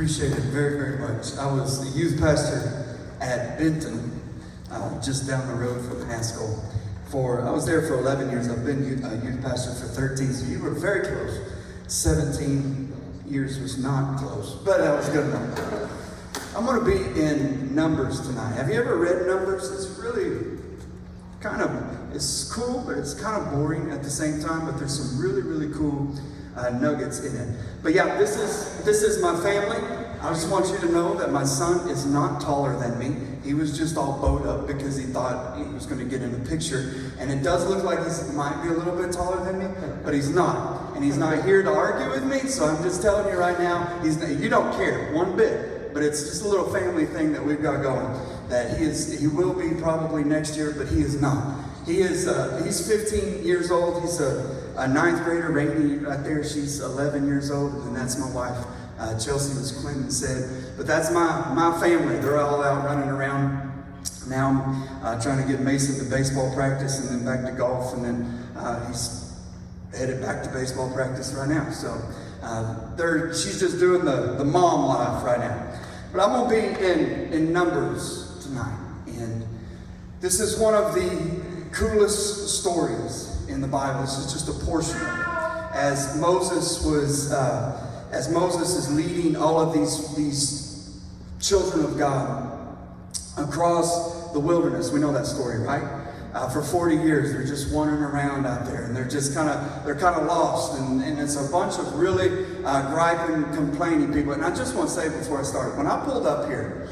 Appreciate it very, very much. I was the youth pastor at Benton, just down the road from Haskell. I was there for 11 years. I've been a youth pastor for 13, so you were very close. 17 years was not close, but that was good enough. I'm going to be in Numbers tonight. Have you ever read Numbers? It's really it's cool, but it's kind of boring at the same time, but there's some really, really cool nuggets in it. But yeah, this is my family. I just want you to know that my son is not taller than me. He was just all bowed up because he thought he was going to get in the picture. And it does look like he might be a little bit taller than me, but he's not. And he's not here to argue with me, so I'm just telling you right now, you don't care one bit. But it's just a little family thing that we've got going. That he will be probably next year, but he is not. He's 15 years old. He's a ninth grader. Rainey right there, she's 11 years old, and that's my wife. Chelsea, as Clinton said. But that's my family. They're all out running around now. I'm trying to get Mason to baseball practice and then back to golf, and then he's headed back to baseball practice right now. So she's just doing the mom life right now. But I'm going to be in Numbers tonight. And this is one of the coolest stories in the Bible. This is just a portion of it. As Moses is leading all of these children of God across the wilderness. We know that story, right? For 40 years, they're just wandering around out there, and they're kind of lost, and it's a bunch of really griping, complaining people. And I just want to say before I start, when I pulled up here,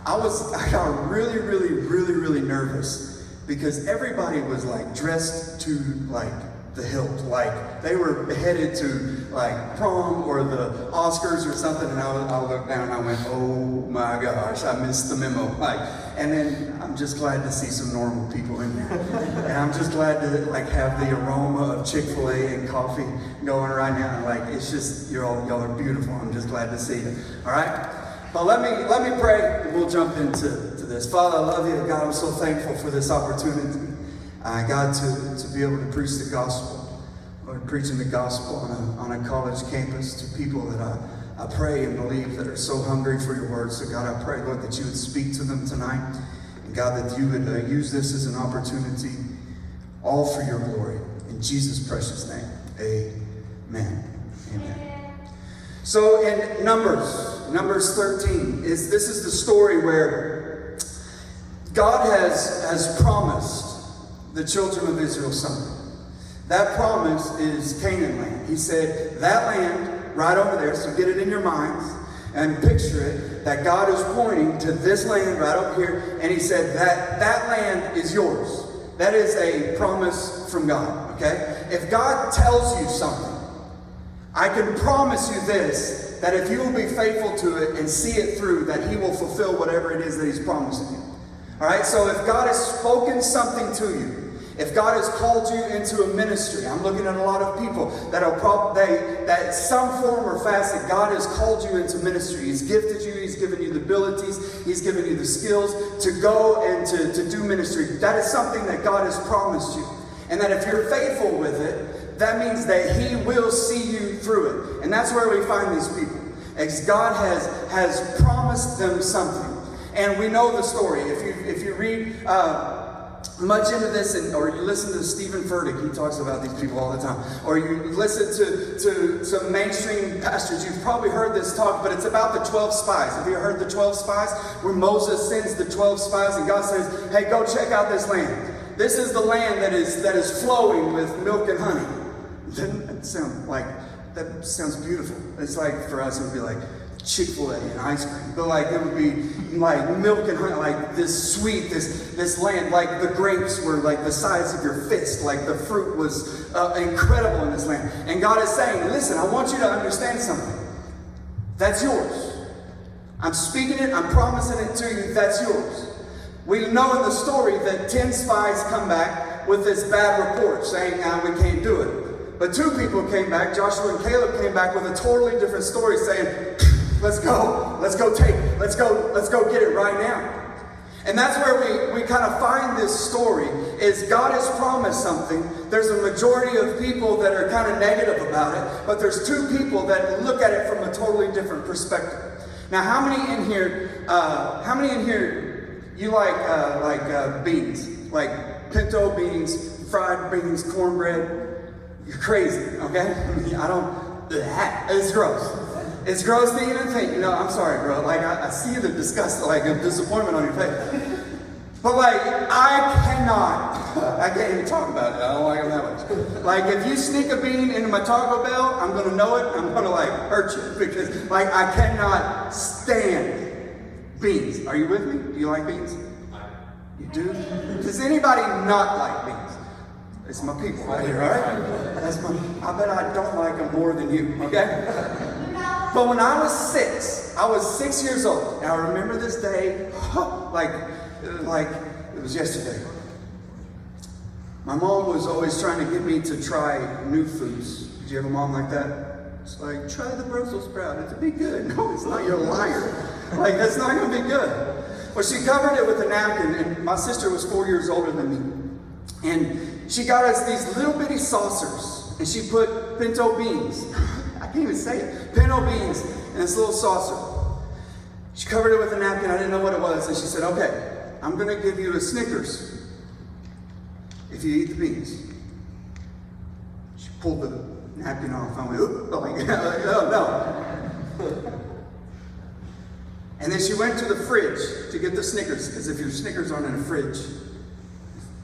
I got really, really, really, really nervous because everybody was like dressed to like the hilt, like they were headed to like prom or the Oscars or something, and I looked down and I went, oh my gosh, I missed the memo. And then I'm just glad to see some normal people in there, and I'm just glad to like have the aroma of Chick-fil-A and coffee going right now. Like it's just y'all are beautiful. I'm just glad to see you. All right, but let me pray. And we'll jump into this. Father, I love you, God. I'm so thankful for this opportunity. God, to be able to preach the gospel, or preaching the gospel on a college campus to people that I pray and believe that are so hungry for your word. So God, I pray, Lord, that you would speak to them tonight. And God, that you would use this as an opportunity, all for your glory. In Jesus' precious name, amen. Amen. So in Numbers 13, this is the story where God has promised the children of Israel something. That promise is Canaan land. He said, that land right over there, so get it in your minds and picture it, that God is pointing to this land right up here, and he said that land is yours. That is a promise from God, okay? If God tells you something, I can promise you this, that if you will be faithful to it and see it through, that he will fulfill whatever it is that he's promising you. All right, so if God has spoken something to you, if God has called you into a ministry, I'm looking at a lot of people that some form or facet, God has called you into ministry. He's gifted you, he's given you the abilities, he's given you the skills to go and to do ministry. That is something that God has promised you. And that if you're faithful with it, that means that he will see you through it. And that's where we find these people. As God has promised them something. And we know the story. If you read much into this, or you listen to Stephen Furtick, he talks about these people all the time, or you listen to some mainstream pastors, you've probably heard this talk, but it's about the 12 spies. Have you heard the 12 spies? Where Moses sends the 12 spies and God says, hey, go check out this land. This is the land that is flowing with milk and honey. Doesn't that sound like, that sounds beautiful. It's like, for us, it would be like Chick-fil-A and ice cream, but like it would be like milk and honey, like this sweet, this land, like the grapes were like the size of your fist, like the fruit was incredible in this land. And God is saying, listen, I want you to understand something. That's yours. I'm speaking it, I'm promising it to you, that's yours. We know in the story that 10 spies come back with this bad report saying, we can't do it. But 2 people came back, Joshua and Caleb came back with a totally different story saying, let's go get it right now. And that's where we kind of find this story, is God has promised something. There's a majority of people that are kind of negative about it, but there's 2 people that look at it from a totally different perspective. Now, how many in here, you like beans? Like pinto beans, fried beans, cornbread? You're crazy, okay? I don't, it's gross. It's gross to even think. I'm sorry, bro. Like, I see the disgust, like, the disappointment on your face. But, like, I can't even talk about it. I don't like them that much. Like, if you sneak a bean into my Taco Bell, I'm going to know it. I'm going to, like, hurt you. Because, like, I cannot stand beans. Are you with me? Do you like beans? You do? Does anybody not like beans? It's my people right here, all right? I bet I don't like them more than you, okay? But when I was 6 years old, and I remember this day like it was yesterday. My mom was always trying to get me to try new foods. Did you have a mom like that? It's like, try the Brussels sprout, it'll be good. No, it's not, you're a liar. Like, that's not gonna be good. Well, she covered it with a napkin, and my sister was 4 years older than me. And she got us these little bitty saucers, and she put pinto beans. I can't even say it. Pinto beans in this little saucer. She covered it with a napkin. I didn't know what it was. And she said, okay, I'm going to give you a Snickers if you eat the beans. She pulled the napkin off. I went, like, oh, no. And then she went to the fridge to get the Snickers, because if your Snickers aren't in a fridge,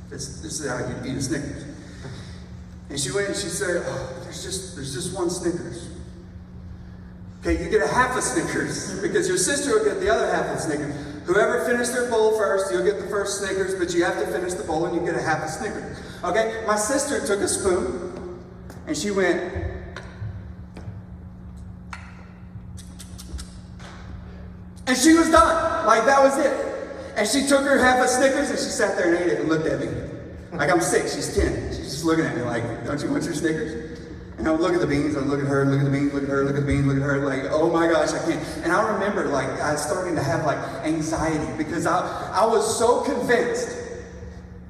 this is how you eat a Snickers. And she went and she said, oh, there's just one Snickers. Okay, you get a half a Snickers, because your sister will get the other half of the Snickers. Whoever finished their bowl first, you'll get the first Snickers, but you have to finish the bowl and you get a half a Snickers. Okay, my sister took a spoon and she went, and she was done. Like, that was it. And she took her half a Snickers and she sat there and ate it and looked at me. Like, I'm 6, she's 10. She's just looking at me like, don't you want your Snickers? And I would look at the beans, I would look at her, look at the beans, look at her, look at the beans, look at her, like, oh my gosh, I can't. And I remember, like, I was starting to have, like, anxiety, because I was so convinced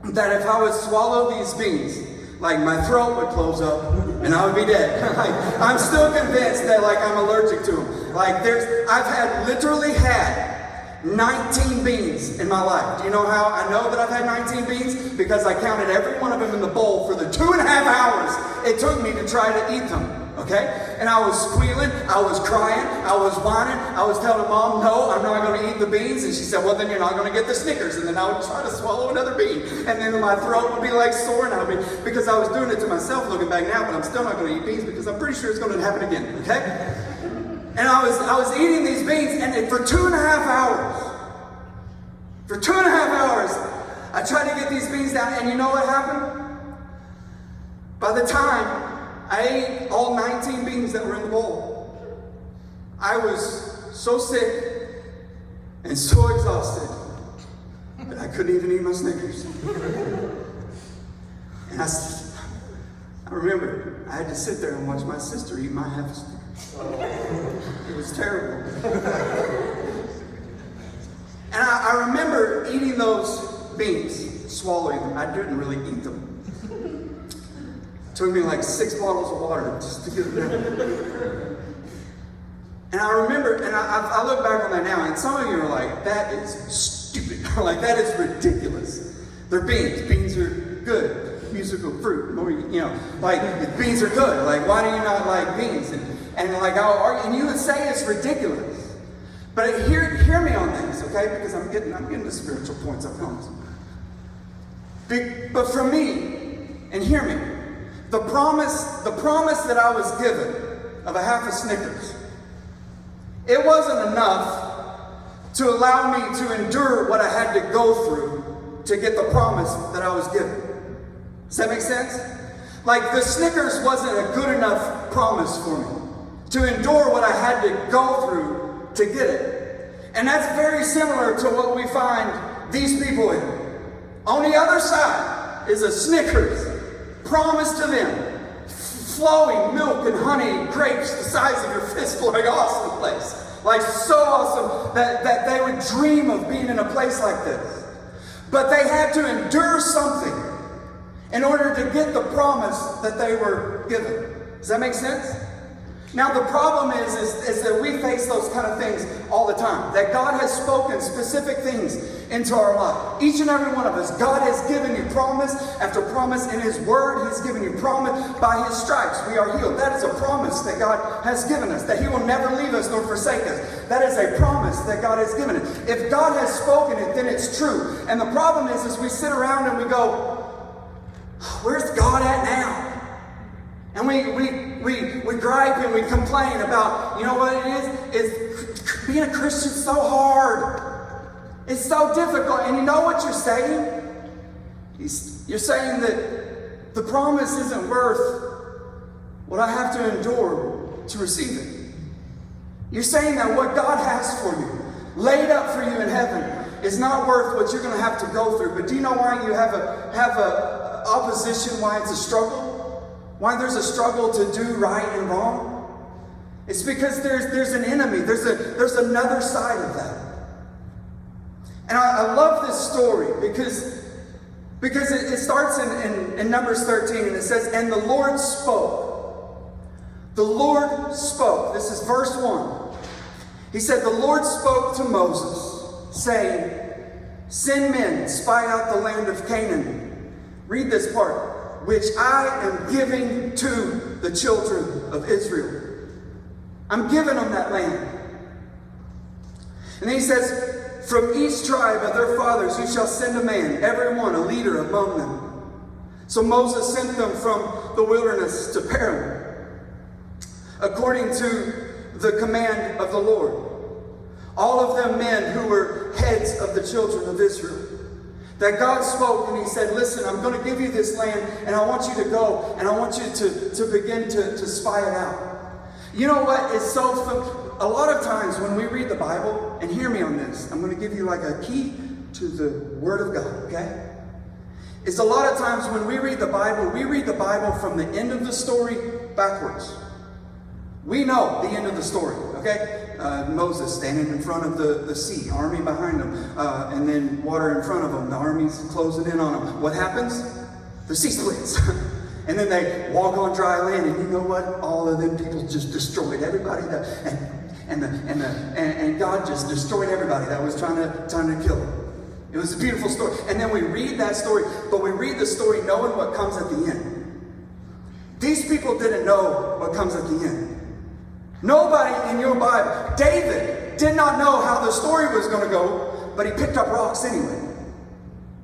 that if I would swallow these beans, like, my throat would close up and I would be dead. Like, I'm still convinced that, like, I'm allergic to them. Like, I've literally had 19 beans in my life. Do you know how I know that I've had 19 beans? Because I counted every one of them in the bowl for the 2.5 hours it took me to try to eat them. Okay? And I was squealing, I was crying, I was whining, I was telling Mom, no, I'm not going to eat the beans. And she said, well, then you're not going to get the Snickers. And then I would try to swallow another bean. And then my throat would be like sore, and because I was doing it to myself looking back now, but I'm still not going to eat beans because I'm pretty sure it's going to happen again. Okay? And I was eating these beans, and for 2.5 hours, I tried to get these beans down, and you know what happened? By the time I ate all 19 beans that were in the bowl, I was so sick and so exhausted that I couldn't even eat my Snickers. And I remember I had to sit there and watch my sister eat my half a Snickers. It was terrible. And I remember eating those beans, swallowing them. I didn't really eat them. It took me like 6 bottles of water just to get them down. And I remember, and I look back on that now, and some of you are like, that is stupid. Like, that is ridiculous. They're beans. Beans are good. Musical fruit. Like, beans are good. Like, why do you not like beans? And like, I'll argue, and you would say it's ridiculous. But hear me on this, okay? Because I'm getting to spiritual points, I promise. But for me, and hear me, the promise that I was given of a half a Snickers, it wasn't enough to allow me to endure what I had to go through to get the promise that I was given. Does that make sense? Like, the Snickers wasn't a good enough promise for me to endure what I had to go through to get it. And that's very similar to what we find these people in. On the other side is a Snickers promised to them, flowing milk and honey, grapes the size of your fist, like awesome place. Like, so awesome that they would dream of being in a place like this. But they had to endure something in order to get the promise that they were given. Does that make sense? Now the problem is that we face those kind of things all the time. That God has spoken specific things into our life. Each and every one of us, God has given you promise after promise in His Word. He's given you promise by His stripes. We are healed. That is a promise that God has given us. That He will never leave us nor forsake us. That is a promise that God has given us. If God has spoken it, then it's true. And the problem is we sit around and we go, where's God at now? And we gripe and we complain about, you know what it is being a Christian so hard. It's so difficult. And you know what you're saying? You're saying that the promise isn't worth what I have to endure to receive it. You're saying that what God has for you, laid up for you in heaven, is not worth what you're going to have to go through. But do you know why you have a opposition, why it's a struggle? Why there's a struggle to do right and wrong? It's because there's an enemy. There's another side of that. And I love this story because it starts in Numbers 13 and it says, and the Lord spoke. The Lord spoke. This is verse 1. He said, the Lord spoke to Moses, saying, send men, spy out the land of Canaan. Read this part. Which I am giving to the children of Israel. I'm giving them that land. And then he says, from each tribe of their fathers you shall send a man, every one a leader among them. So Moses sent them from the wilderness to Paran, according to the command of the Lord. All of them men who were heads of the children of Israel. That God spoke and He said, listen, I'm going to give you this land and I want you to go and I want you to begin to spy it out. You know what is so fun? A lot of times when we read the Bible, and hear me on this, I'm going to give you like a key to the Word of God, okay? It's a lot of times when we read the Bible from the end of the story backwards. We know the end of the story, okay? Moses standing in front of the sea, army behind him, and then water in front of him. The army's closing in on him. What happens? The sea splits. And then they walk on dry land, and you know what? All of them people just destroyed everybody. And God just destroyed everybody that was trying to kill them. It was a beautiful story. And then we read that story, but we read the story knowing what comes at the end. These people didn't know what comes at the end. Nobody in your Bible. David did not know how the story was going to go, but he picked up rocks anyway.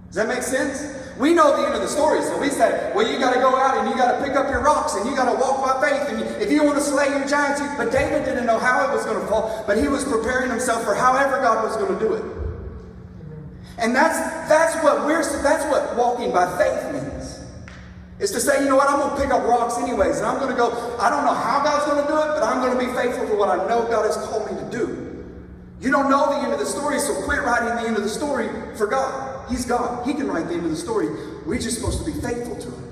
Does that make sense? We know the end of the story, so we said, well, you got to go out and you got to pick up your rocks and you got to walk by faith. And if you want to slay your giants, but David didn't know how it was going to fall, but he was preparing himself for however God was going to do it. And that's what walking by faith means. It's to say, you know what, I'm going to pick up rocks anyways, and I'm going to go, I don't know how God's going to do it, but I'm going to be faithful to what I know God has called me to do. You don't know the end of the story, so quit writing the end of the story for God. He's God. He can write the end of the story. We're just supposed to be faithful to Him.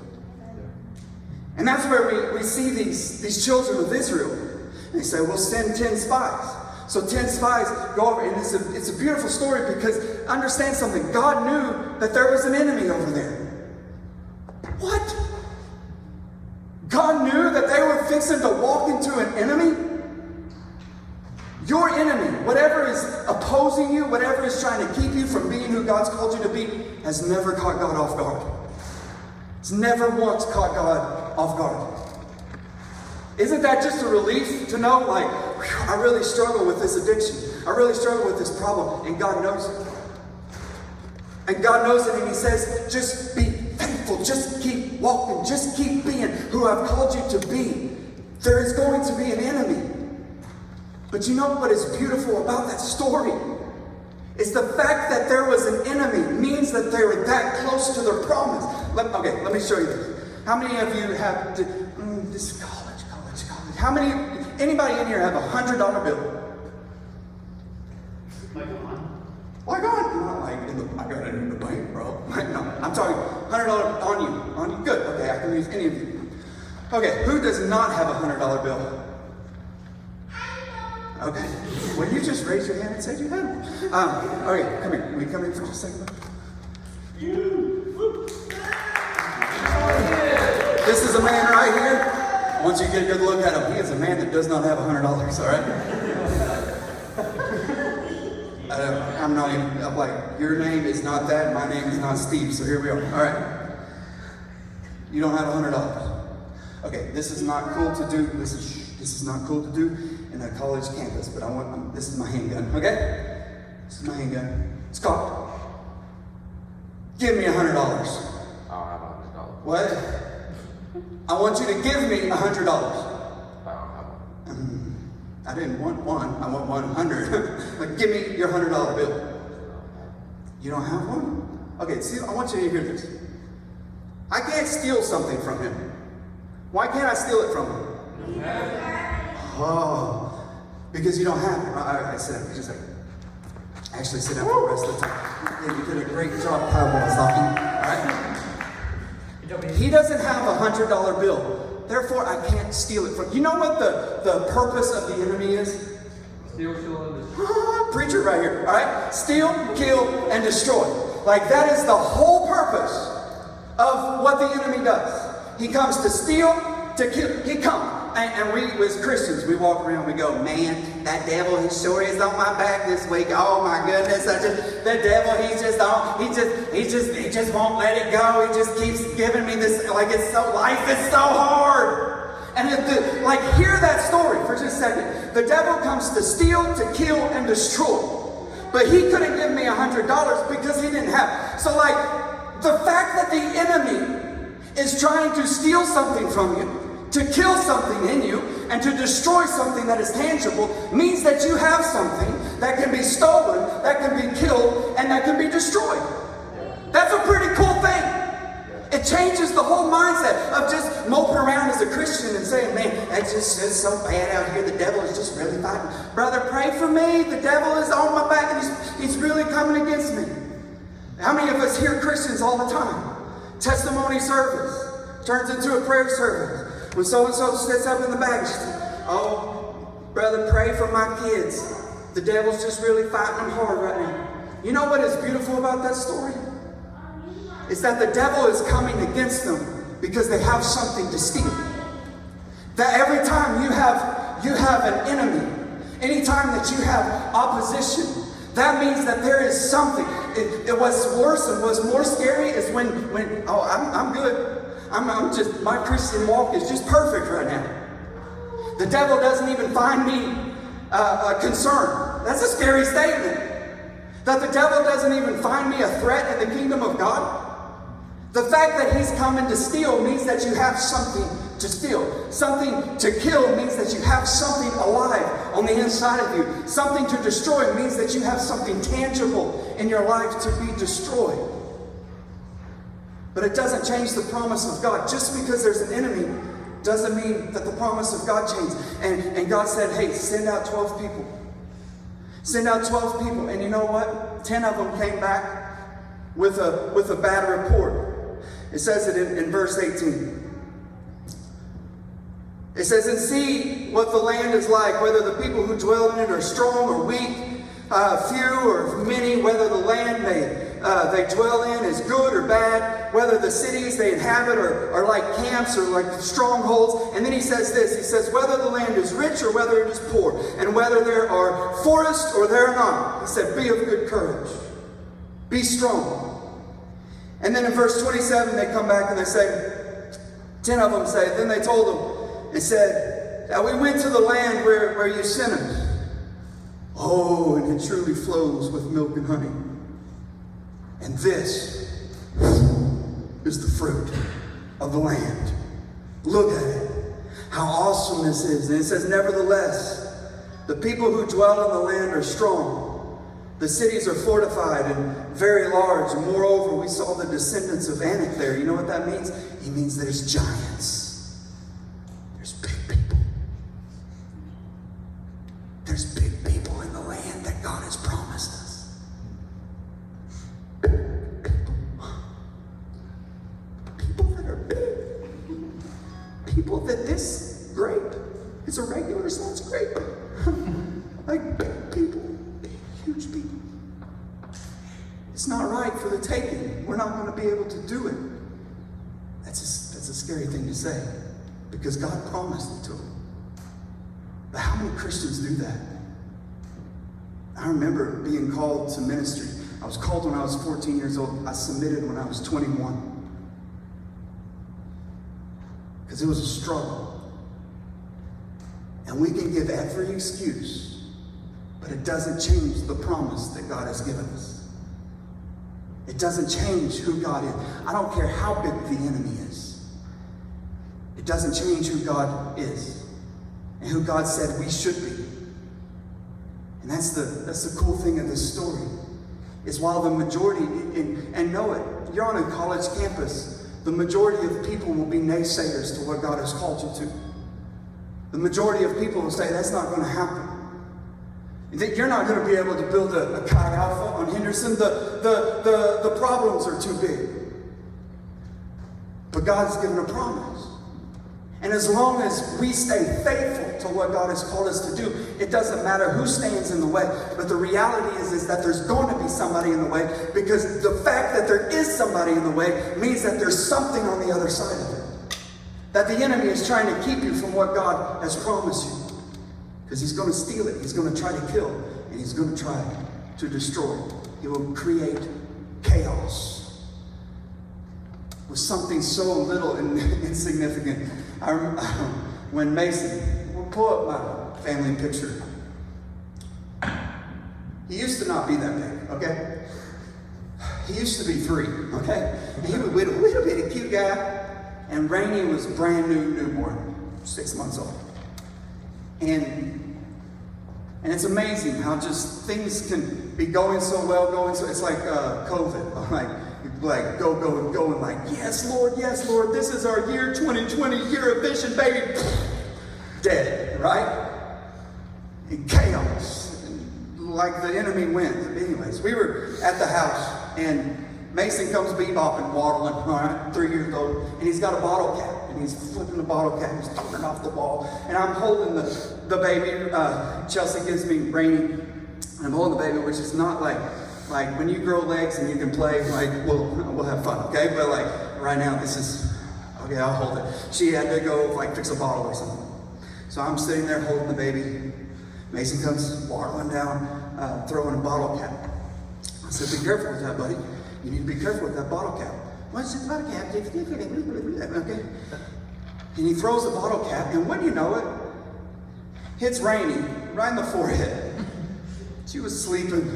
And that's where we see these children of Israel. And they say, we'll send 10 spies. So 10 spies go over, and it's a beautiful story because understand something. God knew that there was an enemy over there. What? God knew that they were fixing to walk into an enemy? Your enemy, whatever is opposing you, whatever is trying to keep you from being who God's called you to be, has never caught God off guard. It's never once caught God off guard. Isn't that just a relief to know, like, whew, I really struggle with this addiction. I really struggle with this problem, and God knows it. And God knows it, and He says, just be faithful, just keep walking, just keep being who I've called you to be. There is going to be an enemy. But you know what is beautiful about that story? It's the fact that there was an enemy means that they were that close to their promise. Let me show you this. How many of you have, this is college. How many, anybody in here have $100 bill? Like on? Not like I got it in the bank, bro. No, I'm talking $100 on you. Good. Okay, I can use any of you. Okay, who does not have a $100 bill? Okay. Well, you just raised your hand and said you had one. Okay, come here. Will you come in for just a second? This is a man right here. Once you get a good look at him, he is a man that does not have $100, all right? I'm not even, I'm like, your name is not that, my name is not Steve, so here we are, all right? You don't have $100. Okay, this is not cool to do, this is not cool to do in a college campus, but this is my handgun, okay? This is my handgun. It's cocked. Give me $100. I don't have $100. What? I want you to give me $100. I don't have one. I didn't want one. I want 100. Like, give me your $100 bill. You don't have one? Okay, see, I want you to hear this. I can't steal something from him. Why can't I steal it from him? Oh, because you don't have it. I sit down. Just like, actually sit down for the rest of the time. Yeah, you did a great job powerball stopping. All right? He doesn't have a $100 bill. Therefore, I can't steal it from. You know what the purpose of the enemy is? Steal, kill, and destroy. Preacher right here. All right? Steal, kill, and destroy. Like that is the whole purpose of what the enemy does. He comes to steal, to kill. He comes. And we, as Christians, we walk around, we go, man, that devil, he sure is on my back this week. Oh my goodness, the devil, he just won't let it go. He just keeps giving me this, like life is so hard. And hear that story for just a second. The devil comes to steal, to kill, and destroy. But he couldn't give me $100 because he didn't have it. So the fact that the enemy is trying to steal something from you, to kill something in you, and to destroy something that is tangible means that you have something that can be stolen, that can be killed, and that can be destroyed. That's a pretty cool thing. It changes the whole mindset of just moping around as a Christian and saying, man, it's so bad out here. The devil is just really fighting. Brother, pray for me. The devil is on my back and he's really coming against me. How many of us hear Christians all the time? Testimony service turns into a prayer service. When so-and-so sits up in the back, oh, brother, pray for my kids. The devil's just really fighting them hard right now. You know what is beautiful about that story? It's that the devil is coming against them because they have something to steal. That every time you have an enemy, anytime that you have opposition, that means that there is something. It was worse and was more scary is when I'm good. My Christian walk is just perfect right now. The devil doesn't even find me a concern. That's a scary statement. That the devil doesn't even find me a threat in the kingdom of God. The fact that he's coming to steal means that you have something to steal. Something to kill means that you have something alive on the inside of you. Something to destroy means that you have something tangible in your life to be destroyed. But it doesn't change the promise of God. Just because there's an enemy doesn't mean that the promise of God changed. And God said, hey, send out 12 people. Send out 12 people. And you know what? 10 of them came back with a bad report. It says it in verse 18. It says, and see what the land is like, whether the people who dwell in it are strong or weak, few or many, whether the land they dwell in is good or bad, whether the cities they inhabit are like camps or like strongholds. And then he says this, he says, whether the land is rich or whether it is poor, and whether there are forests or there are not. He said, be of good courage. Be strong. And then in verse 27, they come back and they say, 10 of them say, then they told them and said, now we went to the land where you sent us. Oh, and it truly flows with milk and honey. And this is the fruit of the land. Look at it. How awesome this is. And it says, nevertheless, the people who dwell in the land are strong. The cities are fortified and very large. And moreover, we saw the descendants of Anak there. You know what that means? It means there's giants. There's big people. There's big people in the land that God has promised us. People that are big. People that this grape is a regular sized grape. Like big people. Huge people. It's not right for the taking. We're not going to be able to do it. That's a scary thing to say. because God promised it to him. But how many Christians do that? I remember being called to ministry. I was called when I was 14 years old. I submitted when I was 21. Because it was a struggle. And we can give every excuse, but it doesn't change the promise that God has given us. It doesn't change who God is. I don't care how big the enemy is. It doesn't change who God is and who God said we should be. And that's the cool thing of this story, is while the majority, and know it, you're on a college campus, the majority of people will be naysayers to what God has called you to. The majority of people will say that's not going to happen. That you're not going to be able to build a Chi Alpha on Henderson. The problems are too big. But God's given a promise. And as long as we stay faithful to what God has called us to do, it doesn't matter who stands in the way. But the reality is that there's going to be somebody in the way, because the fact that there is somebody in the way means that there's something on the other side of it. That the enemy is trying to keep you from what God has promised you. Because he's going to steal it. He's going to try to kill. And he's going to try to destroy. He will create chaos with something so little and insignificant. I remember when Mason, we'll pull up my family picture. He used to not be that big, okay? He used to be 3, okay? And he was a little bitty cute guy. And Rainey was brand new newborn, 6 months old. And it's amazing how just things can be going so well, it's like COVID, like go, and like, yes, Lord, this is our year 2020, year of vision, baby. Dead, right? In chaos, like the enemy wins. Anyways, we were at the house, and Mason comes bebopping, waddling, all right, 3 years old, and he's got a bottle cap, and he's flipping the bottle cap, he's turning off the ball, and I'm holding the baby. Chelsea gives me Rainy. I'm holding the baby, which is not like when you grow legs and you can play, like, we'll have fun, okay? But like right now, this is, okay, I'll hold it. She had to go like fix a bottle or something. So I'm sitting there holding the baby. Mason comes waddling down, throwing a bottle cap. I said, be careful with that, buddy. You need to be careful with that bottle cap. What's the bottle cap? Okay. And he throws the bottle cap, and when you know it, hits Rainey right in the forehead. She was sleeping.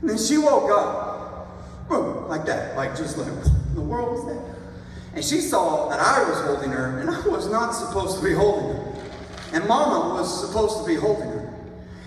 And then she woke up, boom, like that, like just like, the world was there. And she saw that I was holding her, and I was not supposed to be holding her. And Mama was supposed to be holding her.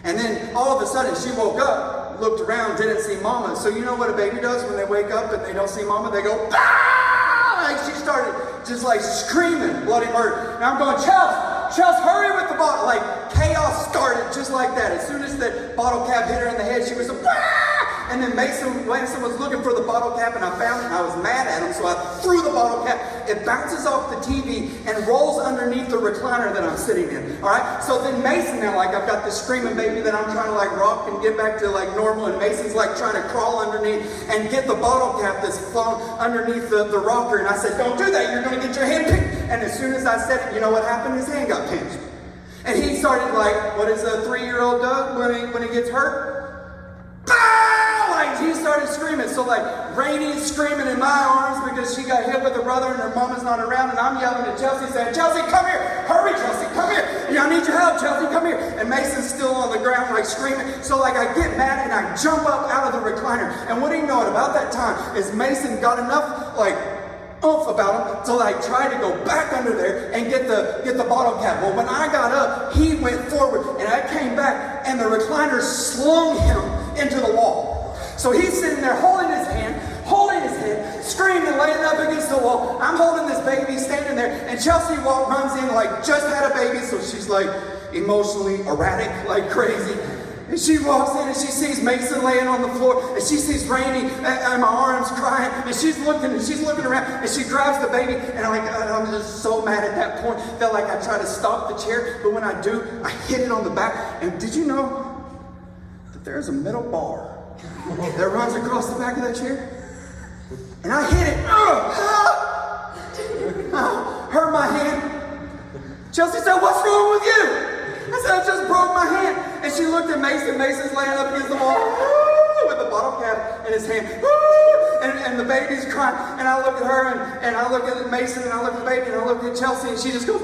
And then all of a sudden she woke up, looked around, didn't see Mama. So you know what a baby does when they wake up and they don't see Mama? They go, ah! Like she started just like screaming, bloody murder. And I'm going, Chelsea, hurry with the bottle. Like chaos started just like that. As soon as the bottle cap hit her in the head, she was like, ah! And then Mason was looking for the bottle cap, and I found it, and I was mad at him, so I threw the bottle cap. It bounces off the TV and rolls underneath the recliner that I'm sitting in, all right? So then Mason, now, like, I've got this screaming baby that I'm trying to, like, rock and get back to, like, normal, and Mason's, like, trying to crawl underneath and get the bottle cap that's flown underneath the rocker, and I said, don't do that, you're going to get your hand pinched. And as soon as I said it, you know what happened? His hand got pinched. And he started, like, what is a 3-year-old dog when he gets hurt? Like he started screaming. So like Rainey's screaming in my arms because she got hit with her brother and her mama's not around, and I'm yelling at Chelsea saying, Chelsea, come here! Hurry, Chelsea, come here! I need your help, Chelsea, come here! And Mason's still on the ground like screaming. So like I get mad and I jump up out of the recliner. And what do you know? At about that time is Mason got enough like oomph about him to like try to go back under there and get the bottle cap. Well, when I got up, he went forward and I came back and the recliner slung him into the wall. So he's sitting there holding his head, screaming, laying up against the wall. I'm holding this baby standing there, and Chelsea runs in like just had a baby, so she's like emotionally erratic, like crazy. And she walks in and she sees Mason laying on the floor, and she sees Rainey in my arms crying, and she's looking around, and she grabs the baby, and I'm just so mad at that point that like I try to stop the chair, but when I do, I hit it on the back. And did you know that there's a metal bar that runs across the back of that chair? And I hit it. hurt my hand. Chelsea said, what's wrong with you? I said, I just broke my hand. And she looked at Mason. Mason's laying up against the wall with the bottle cap in his hand. And the baby's crying. And I look at her and I look at Mason and I look at the baby and I look at Chelsea and she just goes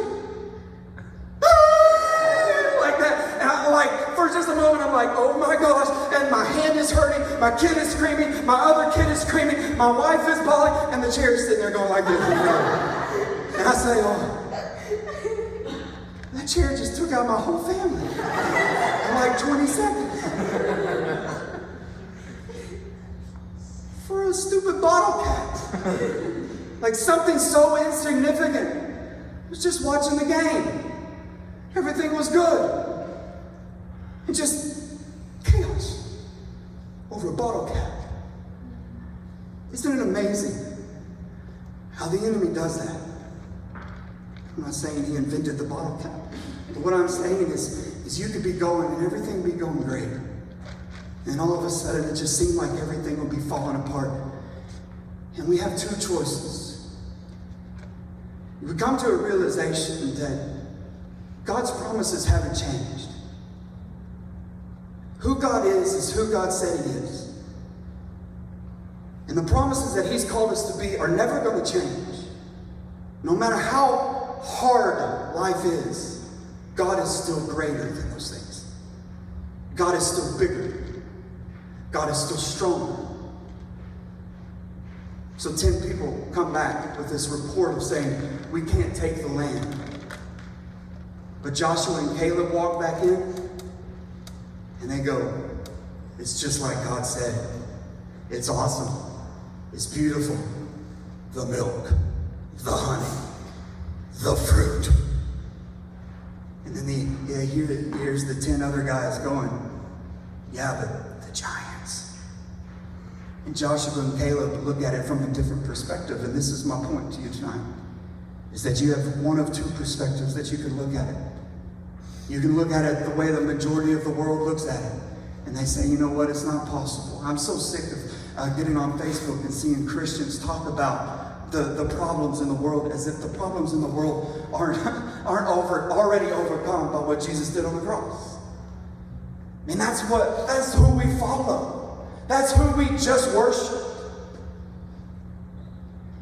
like that. And I for just a moment, I'm like, oh my gosh. And my hand is hurting. My kid is screaming. My other kid is screaming. My wife is bawling. And the chair is sitting there going like this. And I say, oh, that chair just took out my whole family in like 20 seconds. For a stupid bottle cap. Like something so insignificant. I was just watching the game. Everything was good. And just chaos over a bottle cap. Isn't it amazing how the enemy does that? I'm not saying he invented the bottle cap. But what I'm saying is you could be going and everything be going great. And all of a sudden it just seemed like everything would be falling apart. And we have two choices. We come to a realization that God's promises haven't changed. Who God is who God said he is. And the promises that he's called us to be are never going to change. No matter how hard life is, God is still greater than those things. God is still bigger. God is still stronger. So 10 people come back with this report of saying, we can't take the land. But Joshua and Caleb walk back in, and they go, it's just like God said. It's awesome. It's beautiful. The milk, the honey, the fruit. And then here's the 10 other guys going, yeah, but the giants. And Joshua and Caleb look at it from a different perspective. And this is my point to you tonight, is that you have one of two perspectives that you can look at it. You can look at it the way the majority of the world looks at it. And they say, you know what, it's not possible. I'm so sick of getting on Facebook and seeing Christians talk about the problems in the world as if the problems in the world aren't already overcome by what Jesus did on the cross. And that's who we follow. That's who we just worship.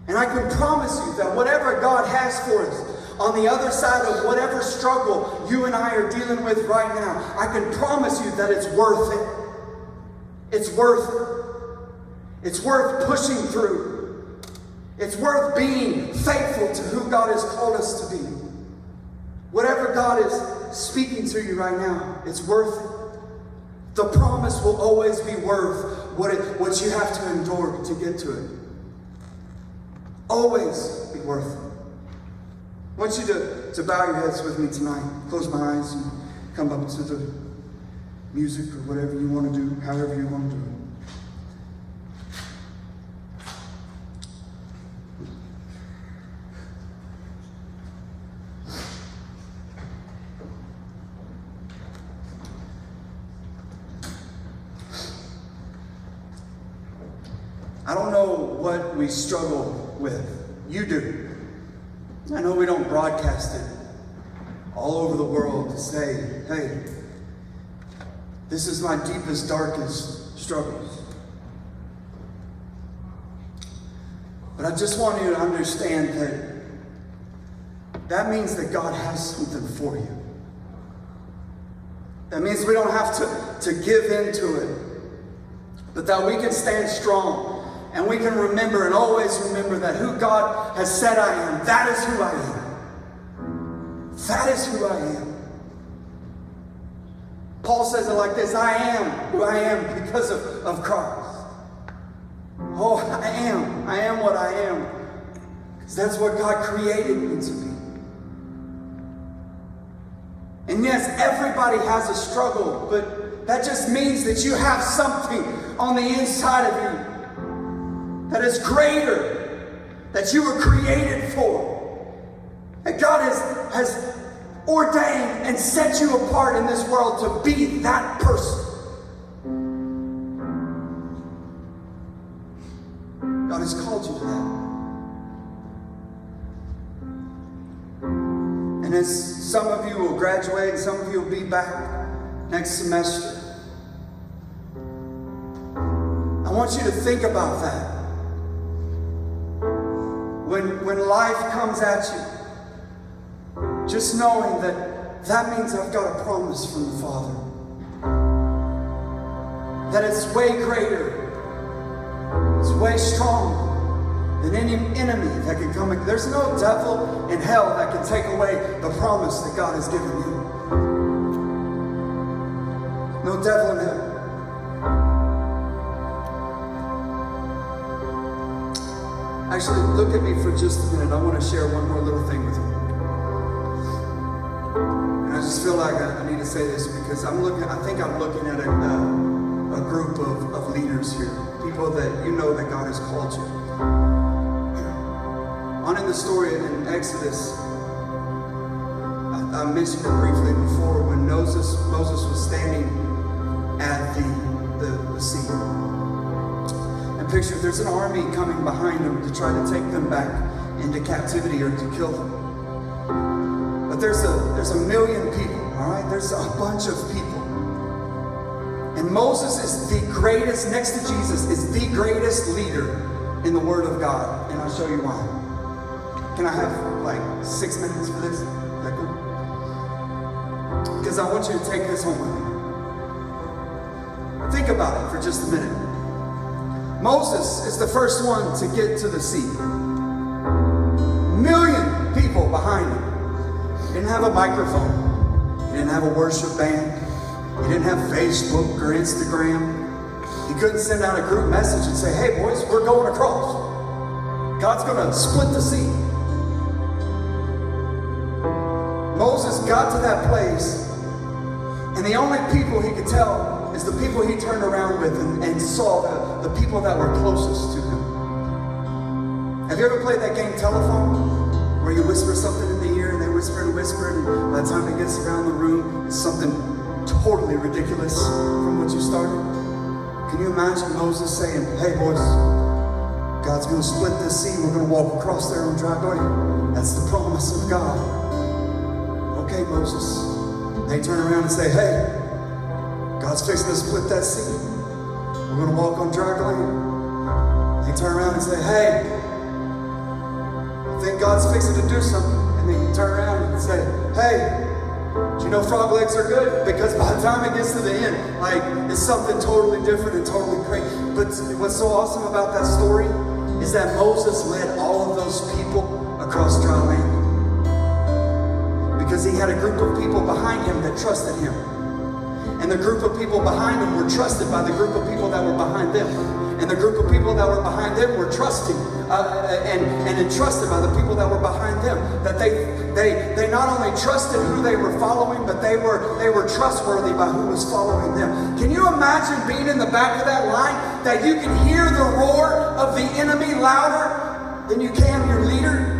And I can promise you that whatever God has for us on the other side of whatever struggle you and I are dealing with right now, I can promise you that it's worth it. It's worth it. It's worth pushing through. It's worth being faithful to who God has called us to be. Whatever God is speaking to you right now, it's worth it. The promise will always be worth what you have to endure to get to it. Always be worth it. I want you to bow your heads with me tonight. Close my eyes and come up to the music or whatever you want to do, however you want to do it. I don't know what we struggle with. You do. I know we don't broadcast it all over the world to say, hey, this is my deepest, darkest struggles. But I just want you to understand that means that God has something for you. That means we don't have to give in to it, but that we can stand strong. And we can remember and always remember that who God has said I am, that is who I am. That is who I am. Paul says it like this, I am who I am because of Christ. Oh, I am what I am. Because that's what God created me to be. And yes, everybody has a struggle, but that just means that you have something on the inside of you that is greater, that you were created for. That God has ordained and set you apart in this world to be that person. God has called you to that. then some of you will graduate, and some of you will be back next semester. I want you to think about that. When life comes at you, just knowing that means I've got a promise from the Father. That it's way greater, it's way stronger than any enemy that can come. There's no devil in hell that can take away the promise that God has given you. No devil in hell. Actually, look at me for just a minute. I want to share one more little thing with you. And I just feel like I need to say this because I think I'm looking at a group of leaders here. People that you know that God has called you. On in the story in Exodus, I mentioned it briefly before when Moses was standing at the sea. And picture there's an army coming behind them to try to take them back into captivity or to kill them. But there's a million people, all right? There's a bunch of people. And Moses is the greatest, next to Jesus, is the greatest leader in the Word of God. And I'll show you why. Can I have like 6 minutes for this? Is that cool? Because I want you to take this home with me. Think about it for just a minute. Moses is the first one to get to the sea. Million people behind him. He didn't have a microphone. He didn't have a worship band. He didn't have Facebook or Instagram. He couldn't send out a group message and say, hey boys, we're going across. God's going to split the sea. Moses got to that place, and the only people he could tell is the people he turned around with and saw the people that were closest to him. Have you ever played that game Telephone? Where you whisper something in the ear and they whisper and whisper, and by the time it gets around the room, it's something totally ridiculous from what you started. Can you imagine Moses saying, hey boys, God's going to split this sea, we're going to walk across there on dry ground. That's the promise of God. Okay, Moses. They turn around and say, hey, God's fixing to split that sea. We're going to walk on dry ground. They turn around and say, hey, I think God's fixing to do something. And they turn around and say, hey, do you know frog legs are good? Because by the time it gets to the end, like, it's something totally different and totally great. But what's so awesome about that story is that Moses led all of those people across dry land. Because he had a group of people behind him that trusted him. And the group of people behind him were trusted by the group of people that were behind them. And the group of people that were behind them were trusting and entrusted by the people that were behind them. That they not only trusted who they were following, but they were trustworthy by who was following them. Can you imagine being in the back of that line, that you can hear the roar of the enemy louder than you can your leader?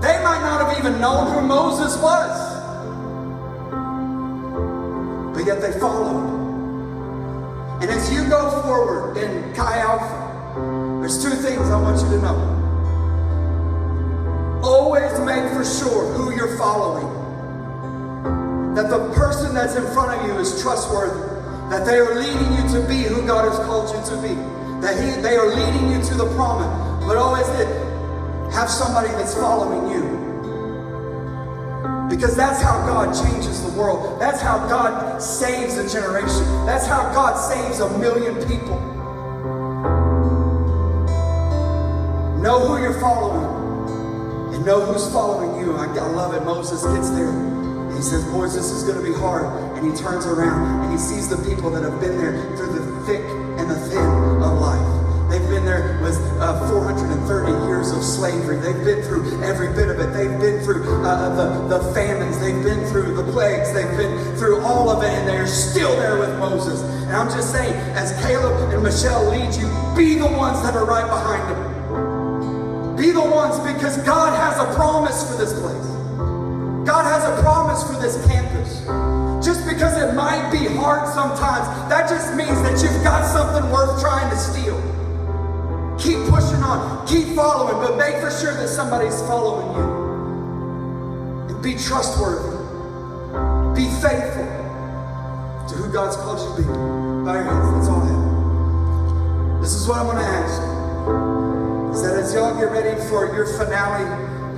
They might not have even known who Moses was. But yet they followed. And as you go forward in Chi Alpha, there's two things I want you to know. Always make for sure who you're following. That the person that's in front of you is trustworthy. That they are leading you to be who God has called you to be. That they are leading you to the promise. But always have somebody that's following you. Because that's how God changes the world. That's how God saves a generation. That's how God saves 1 million people. Know who you're following and know who's following you. I love it. Moses gets there and he says, boys, this is going to be hard. And he turns around and he sees the people that have been there through the thick and the thin of life. They've been there with 430 years of slavery. They've been through every bit of it. They've been through the famines. They've been through the plagues. They've been through all of it, and they're still there with Moses. And I'm just saying, as Caleb and Michelle lead you, be the ones that are right behind them. Be the ones, because God has a promise for this place. God has a promise for this campus. Just because it might be hard sometimes, that just means that you've got something worth trying to steal. Keep pushing on, keep following, but make for sure that somebody's following you. Be trustworthy. Be faithful to who God's called you to be. Bow your heads. Let's all have. This is what I'm going to ask. Is that as y'all get ready for your finale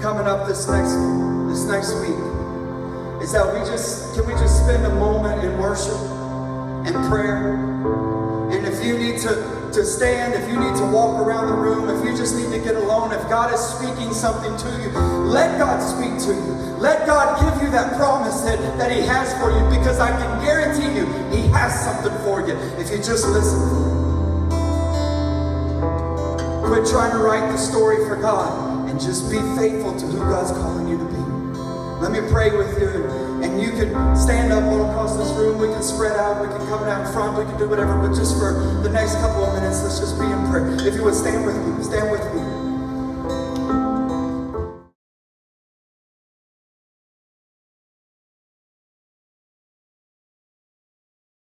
coming up this next week, is that can we just spend a moment in worship and prayer? And if you need to stand, if you need to walk around the room, if you just need to get alone, if God is speaking something to you, let God speak to you. Let God give you that promise that He has for you, because I can guarantee you He has something for you if you just listen for it. Quit trying to write the story for God and just be faithful to who God's calling you to be. Let me pray with you, and you can stand up all across this room. We can spread out. We can come down front. We can do whatever. But just for the next couple of minutes, let's just be in prayer. If you would stand with me. Stand with me.